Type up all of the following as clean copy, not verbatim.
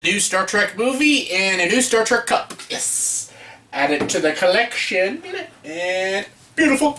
New Star Trek movie and a new Star Trek cup. Yes. Add it to the collection. And beautiful.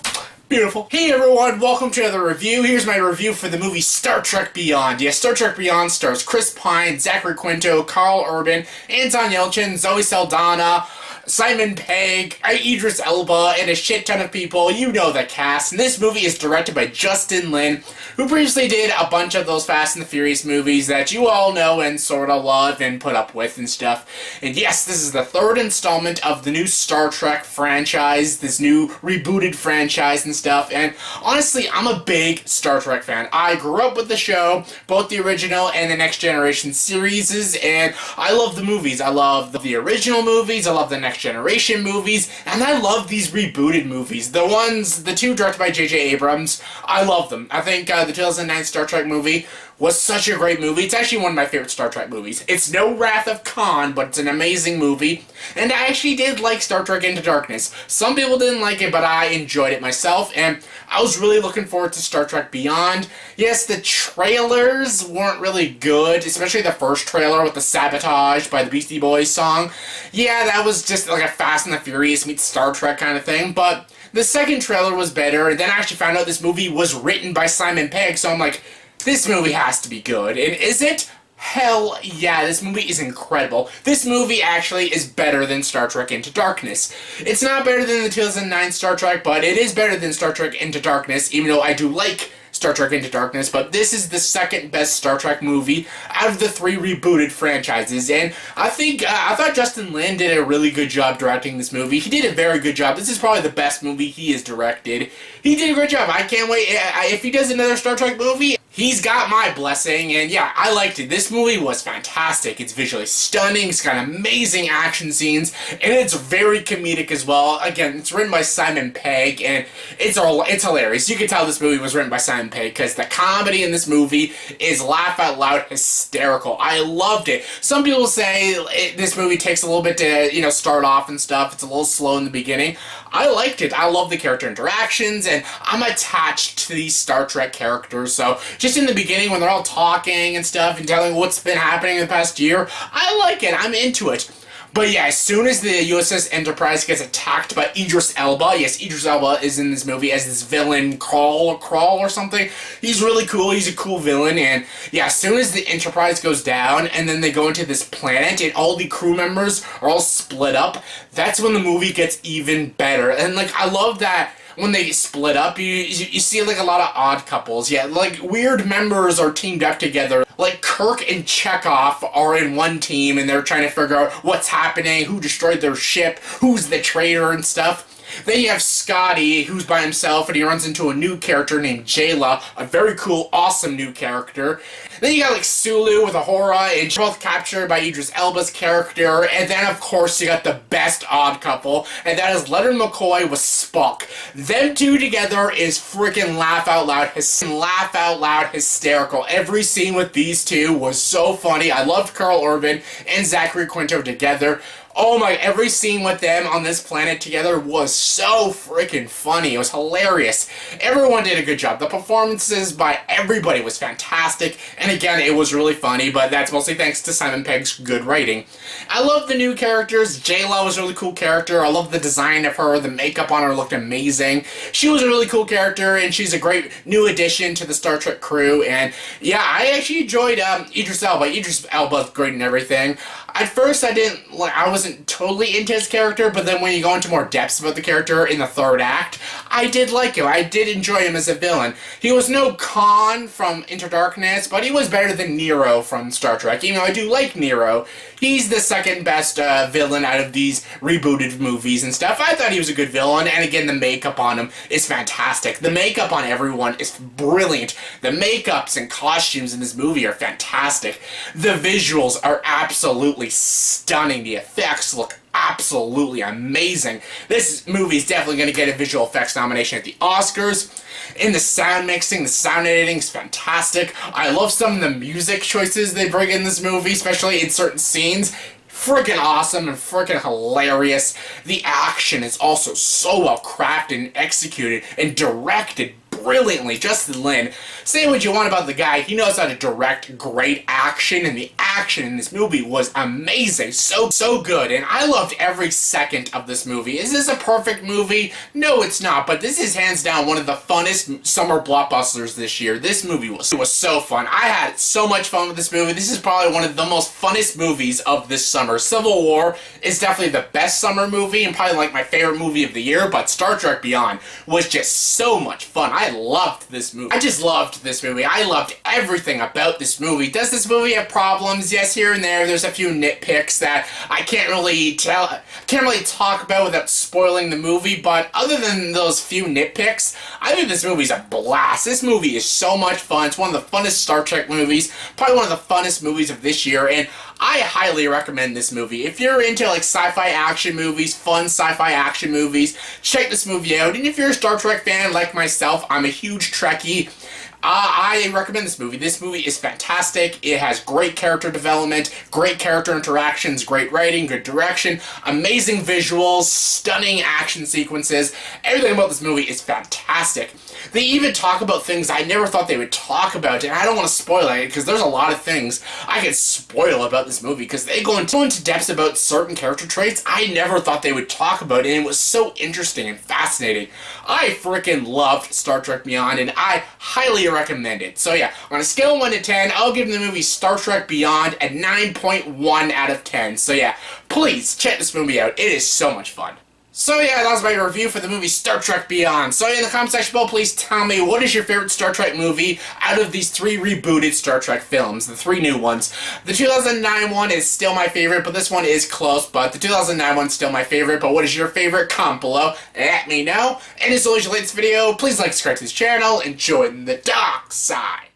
Beautiful. Hey everyone, welcome to another review. Here's my review for the movie Star Trek Beyond. Yes, Star Trek Beyond stars Chris Pine, Zachary Quinto, Karl Urban, Anton Yelchin, Zoe Saldana, Simon Pegg, Idris Elba, and a shit ton of people. You know the cast. And this movie is directed by Justin Lin, who previously did a bunch of those Fast and the Furious movies that you all know and sort of love and put up with and stuff. And yes, this is the third installment of the new Star Trek franchise, this new rebooted franchise and stuff. And honestly, I'm a big Star Trek fan. I grew up with the show, both the original and the Next Generation series, and I love the movies. I love the original movies, I love the Next Generation movies, and I love these rebooted movies. The two directed by J.J. Abrams, I love them. I think the 2009 Star Trek movie was such a great movie. It's actually one of my favorite Star Trek movies. It's no Wrath of Khan, but it's an amazing movie. And I actually did like Star Trek Into Darkness. Some people didn't like it, but I enjoyed it myself, and I was really looking forward to Star Trek Beyond. Yes, the trailers weren't really good, especially the first trailer with the Sabotage by the Beastie Boys song. Yeah, that was just like a Fast and the Furious meets Star Trek kind of thing, but the second trailer was better, and then I actually found out this movie was written by Simon Pegg, so I'm like, this movie has to be good. And is it? Hell yeah, this movie is incredible. This movie actually is better than Star Trek Into Darkness. It's not better than the 2009 Star Trek, but it is better than Star Trek Into Darkness, even though I do like Star Trek Into Darkness, but this is the second best Star Trek movie out of the three rebooted franchises, and I thought Justin Lin did a really good job directing this movie. He did a very good job. This is probably the best movie he has directed. He did a great job. I can't wait. If he does another Star Trek movie, he's got my blessing, and yeah, I liked it. This movie was fantastic. It's visually stunning, it's got amazing action scenes, and it's very comedic as well. Again, it's written by Simon Pegg, and it's hilarious. You can tell this movie was written by Simon Pegg, because the comedy in this movie is laugh-out-loud hysterical. I loved it. Some people say this movie takes a little bit to, start off and stuff. It's a little slow in the beginning. I liked it. I love the character interactions, and I'm attached to these Star Trek characters, so just in the beginning when they're all talking and stuff and telling what's been happening in the past year, I like it. I'm into it. But yeah, as soon as the USS Enterprise gets attacked by Idris Elba, yes, Idris Elba is in this movie as this villain, Karl or something. He's really cool, he's a cool villain, and yeah, as soon as the Enterprise goes down, and then they go into this planet, and all the crew members are all split up, that's when the movie gets even better. And like, I love that when they split up, you see like a lot of odd couples. Yeah, like weird members are teamed up together. Like Kirk and Chekhov are in one team and they're trying to figure out what's happening, who destroyed their ship, who's the traitor and stuff. Then you have Scotty, who's by himself, and he runs into a new character named Jayla, a very cool, awesome new character. Then you got like Sulu with Ahura, and both captured by Idris Elba's character. And then, of course, you got the best odd couple, and that is Leonard McCoy with Spock. Them two together is freaking laugh out loud hysterical. Every scene with these two was so funny. I loved Karl Urban and Zachary Quinto together. Oh my, every scene with them on this planet together was so freaking funny. It was hilarious. Everyone did a good job. The performances by everybody was fantastic. And again, it was really funny, but that's mostly thanks to Simon Pegg's good writing. I love the new characters. Jayla was a really cool character. I love the design of her. The makeup on her looked amazing. She was a really cool character, and she's a great new addition to the Star Trek crew. And yeah, I actually enjoyed Idris Elba. Idris Elba's great and everything. At first, I wasn't totally into his character, but then when you go into more depths about the character in the third act, I did like him. I did enjoy him as a villain. He was no Khan from Into Darkness, but he was better than Nero from Star Trek, even though I do like Nero. He's the second best villain out of these rebooted movies and stuff. I thought he was a good villain, and again, the makeup on him is fantastic. The makeup on everyone is brilliant. The makeups and costumes in this movie are fantastic. The visuals are absolutely stunning. The effects look absolutely amazing. This movie is definitely going to get a visual effects nomination at the Oscars. In the sound mixing, the sound editing is fantastic. I love some of the music choices they bring in this movie, especially in certain scenes. Freaking awesome and freaking hilarious. The action is also so well crafted and executed and directed brilliantly. Justin Lin, say what you want about the guy, he knows how to direct great action, and the action in this movie was amazing. So good, and I loved every second of this movie. Is this a perfect movie? No, it's not, but this is hands down one of the funnest summer blockbusters this year. This movie was so fun. I had so much fun with this movie. This is probably one of the most funnest movies of this summer. Civil War is definitely the best summer movie and probably like my favorite movie of the year, but Star Trek Beyond was just so much fun. I loved this movie. I just loved this movie. I loved everything about this movie. Does this movie have problems? Yes, here and there. There's a few nitpicks that I can't really talk about without spoiling the movie, but other than those few nitpicks, I think this movie's a blast. This movie is so much fun. It's one of the funnest Star Trek movies, probably one of the funnest movies of this year, and I highly recommend this movie. If you're into like sci-fi action movies, fun sci-fi action movies, check this movie out. And if you're a Star Trek fan like myself, I'm a huge Trekkie, I recommend this movie. This movie is fantastic. It has great character development, great character interactions, great writing, good direction, amazing visuals, stunning action sequences. Everything about this movie is fantastic. They even talk about things I never thought they would talk about, and I don't want to spoil it because there's a lot of things I could spoil about this movie because they go into depths about certain character traits I never thought they would talk about, and it was so interesting and fascinating. I freaking loved Star Trek Beyond, and I highly recommend it. So yeah, on a scale of 1 to 10, I'll give the movie Star Trek Beyond a 9.1 out of 10. So yeah, please check this movie out. It is so much fun. So yeah, that was my review for the movie Star Trek Beyond. So in the comment section below, please tell me what is your favorite Star Trek movie out of these 3 rebooted Star Trek films, the 3 new ones. The 2009 one is still my favorite, but this one is close, but the 2009 one's still my favorite. But what is your favorite? Comment below, let me know. And as always, if you like this video, please like, subscribe to this channel, and join the dark side.